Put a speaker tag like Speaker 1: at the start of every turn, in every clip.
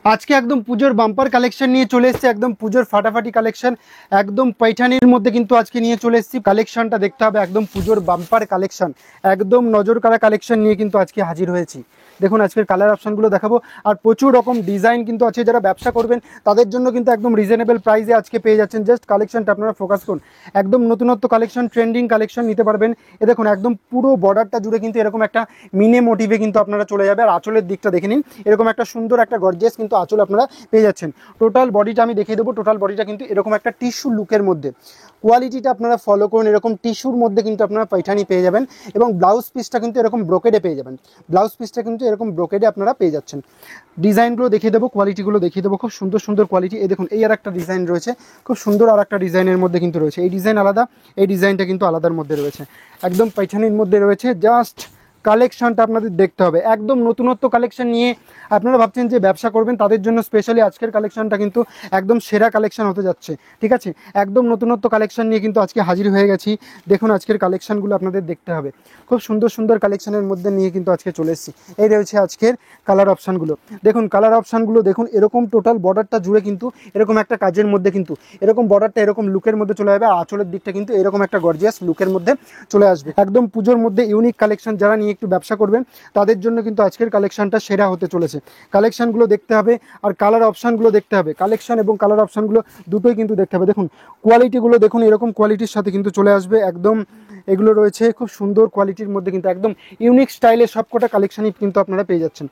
Speaker 1: আজকে একদম পুজোর বাম্পার কালেকশন নিয়ে চলে এসেছে, একদম পুজোর ফাটাফাটি কালেকশন, একদম पैठानिर মধ্যে কিন্তু আজকে নিয়ে চলে এসেছি। কালেকশনটা দেখতে হবে, একদম পুজোর বাম্পার কালেকশন, একদম নজর কাড়া কালেকশন নিয়ে কিন্তু আজকে হাজির হয়েছি। দেখুন আজকের কালার অপশনগুলো দেখাবো, আর প্রচুর রকম ডিজাইন কিন্তু আছে। যারা ব্যবসা করবেন তাদের জন্য কিন্তু একদম রিজনেবল প্রাইসে আজকে পেয়ে যাচ্ছেন। জাস্ট কালেকশনটা আপনারা ফোকাস করুন, একদম নতুনত্ব কালেকশন, ট্রেন্ডিং কালেকশন নিতে পারবেন। এ দেখুন একদম পুরো বর্ডারটা জুড়ে কিন্তু এরকম একটা মিনে মোটিভে কিন্তু আপনারা চলে যাবে। আর আঁচলের দিকটা দেখে নিন, এরকম একটা সুন্দর একটা গর্জিয়াস কিন্তু আঁচল আপনারা পেয়ে যাচ্ছেন। টোটাল বডিটা আমি দেখিয়ে দেবো। টোটাল বডিটা কিন্তু এরকম একটা টিস্যু লুকের মধ্যে, কোয়ালিটিটা আপনারা ফলো করুন। এরকম টিস্যুর মধ্যে কিন্তু আপনারা पैठानी পেয়ে যাবেন, এবং ব্লাউজ পিসটা কিন্তু এরকম ব্রোকেডে পেয়ে যাবেন। ব্লাউজ পিসটা কিন্তু এরকম ব্রোকেডে আপনারা পেয়ে যাচ্ছেন। ডিজাইনগুলো দেখিয়ে দেবো, কোয়ালিটিগুলো দেখিয়ে দেবো, খুব সুন্দর সুন্দর কোয়ালিটি। এই দেখুন এই আর একটা ডিজাইন রয়েছে, খুব সুন্দর আর একটা ডিজাইনের মধ্যে কিন্তু রয়েছে। এই ডিজাইন আলাদা, এই ডিজাইনটা কিন্তু আলাদার মধ্যে রয়েছে, একদম पैठानिর মধ্যে রয়েছে। জাস্ট কালেকশনটা আপনাদের দেখতে হবে, একদম নতুনত্ব কালেকশন নিয়ে আপনারা ভাবছেন যে ব্যবসা করবেন, তাদের জন্য স্পেশালি আজকের কালেকশনটা কিন্তু একদম সেরা কালেকশন হতে যাচ্ছে। ঠিক আছে, একদম নতুনত্ব কালেকশন নিয়ে কিন্তু আজকে হাজির হয়ে গেছি। দেখুন আজকের কালেকশনগুলো আপনাদের দেখতে হবে, খুব সুন্দর সুন্দর কালেকশনের মধ্যে নিয়ে কিন্তু আজকে চলে এসেছি। এই রয়েছে আজকের কালার অপশানগুলো। দেখুন কালার অপশানগুলো দেখুন, এরকম টোটাল বর্ডারটা জুড়ে কিন্তু এরকম একটা কাজের মধ্যে কিন্তু এরকম বর্ডারটা এরকম লুকের মধ্যে চলে যাবে। আর আঁচলের দিকটা কিন্তু এরকম একটা গর্জিয়াস লুকের মধ্যে চলে আসবে। একদম পুজোর মধ্যে ইউনিক কালেকশন, যারা নিয়ে একটু ব্যবসা করবেন তাদের জন্য কিন্তু আজকের কালেকশনটা সেরা হতে চলেছে। কালেকশনগুলো দেখতে হবে, আর কালার অপশানগুলো দেখতে হবে। কালেকশন এবং কালার অপশানগুলো দুটোই কিন্তু দেখতে হবে। দেখুন কোয়ালিটিগুলো দেখুন, এরকম কোয়ালিটির সাথে কিন্তু চলে আসবে। একদম এগুলো রয়েছে খুব সুন্দর কোয়ালিটির মধ্যে, কিন্তু একদম ইউনিক স্টাইলে সবকটা কালেকশনই কিন্তু আপনারা পেয়ে যাচ্ছেন।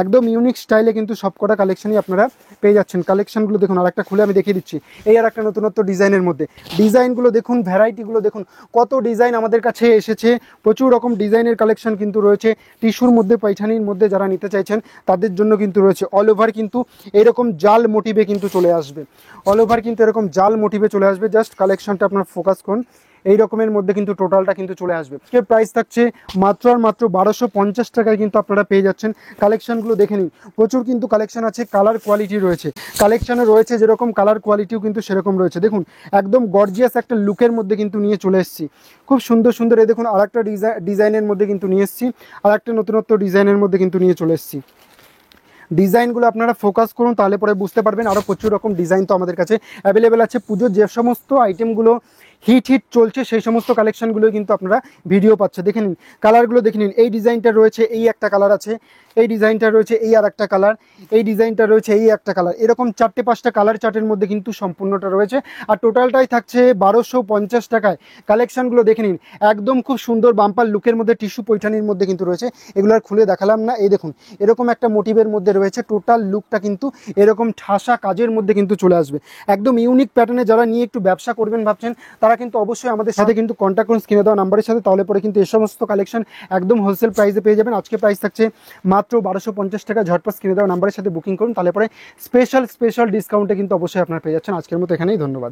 Speaker 1: একদম ইউনিক স্টাইলে কিন্তু সবকটা কালেকশনই আপনারা পেয়ে যাচ্ছেন। কালেকশনগুলো দেখুন, আর একটা খুলে আমি দেখিয়ে দিচ্ছি। এই আর একটা নতুনত্ব ডিজাইনের মধ্যে ডিজাইনগুলো দেখুন, ভ্যারাইটিগুলো দেখুন, কত ডিজাইন আমাদের কাছে এসেছে। প্রচুর রকম ডিজাইনের কালেকশন কিন্তু রয়েছে। টিস্যুর মধ্যে पैठानिর মধ্যে যারা নিতে চাইছেন তাদের জন্য কিন্তু রয়েছে। অল ওভার কিন্তু এরকম জাল মোটিভে কিন্তু চলে আসবে, অল ওভার কিন্তু এরকম জাল মোটিভে চলে আসবে। জাস্ট কালেকশনটা আপনারা ফোকাস করুন, এই রকমের মধ্যে কিন্তু টোটালটা কিন্তু চলে আসবে। এর প্রাইস থাকছে মাত্র আর মাত্র 1250 টাকায় কিন্তু আপনারা পেয়ে যাচ্ছেন। কালেকশনগুলো দেখে নিন, প্রচুর কিন্তু কালেকশন আছে, কালার কোয়ালিটি রয়েছে। কালেকশনে রয়েছে যেরকম, কালার কোয়ালিটিও কিন্তু সেরকম রয়েছে। দেখুন একদম গর্জিয়াস একটা লুকের মধ্যে কিন্তু নিয়ে চলে এসেছি, খুব সুন্দর সুন্দর। এই দেখুন আর একটা ডিজাইনের মধ্যে কিন্তু নিয়ে এসেছি, আর একটা নতুনত্ব ডিজাইনের মধ্যে কিন্তু নিয়ে চলে এসেছি। ডিজাইনগুলো আপনারা ফোকাস করুন, তাহলে পরে বুঝতে পারবেন। আরও প্রচুর রকম ডিজাইন তো আমাদের কাছে অ্যাভেলেবেল আছে। পুজোর যে সমস্ত আইটেমগুলো হিট চলছে সেই সমস্ত কালেকশনগুলোই কিন্তু আপনারা ভিডিও পাচ্ছে। দেখে নিন কালারগুলো, দেখে নিন। এই ডিজাইনটা রয়েছে, এই একটা কালার আছে। এই ডিজাইনটা রয়েছে, এই আর একটা কালার। এই ডিজাইনটা রয়েছে, এই একটা কালার। এরকম 4-5টা কালার চার্টের মধ্যে কিন্তু সম্পূর্ণটা রয়েছে। আর টোটালটাই থাকছে 1250 টাকায়। কালেকশনগুলো দেখে নিন, একদম খুব সুন্দর বাম্পার লুকের মধ্যে টিস্যু पैठानिর মধ্যে কিন্তু রয়েছে। এগুলো আর খুলে দেখালাম না। এই দেখুন এরকম একটা মোটিভের মধ্যে রয়েছে। টোটাল লুকটা কিন্তু এরকম ঠাসা কাজের মধ্যে কিন্তু চলে আসবে। একদম ইউনিক প্যাটার্নে যারা নিয়ে একটু ব্যবসা করবেন ভাবছেন, তারা কিন্তু অবশ্যই আমাদের সাথে কিন্তু কন্ট্যাক্ট করুন স্ক্রিনে দেওয়া নাম্বারের সাথে। তাহলে পরে কিন্তু এই সমস্ত কালেকশন একদম হোলসেল প্রাইসে পেয়ে যাবেন। আজকে প্রাইস থাকছে মাত্র 1250 টাকা। ঝটপট স্ক্রিনে দেওয়া নাম্বারের সাথে বুকিং করুন, তাহলে পরে স্পেশাল ডিসকাউন্টে কিন্তু অবশ্যই আপনারা পেয়ে যাচ্ছেন। আজকের মতো এখানেই, ধন্যবাদ।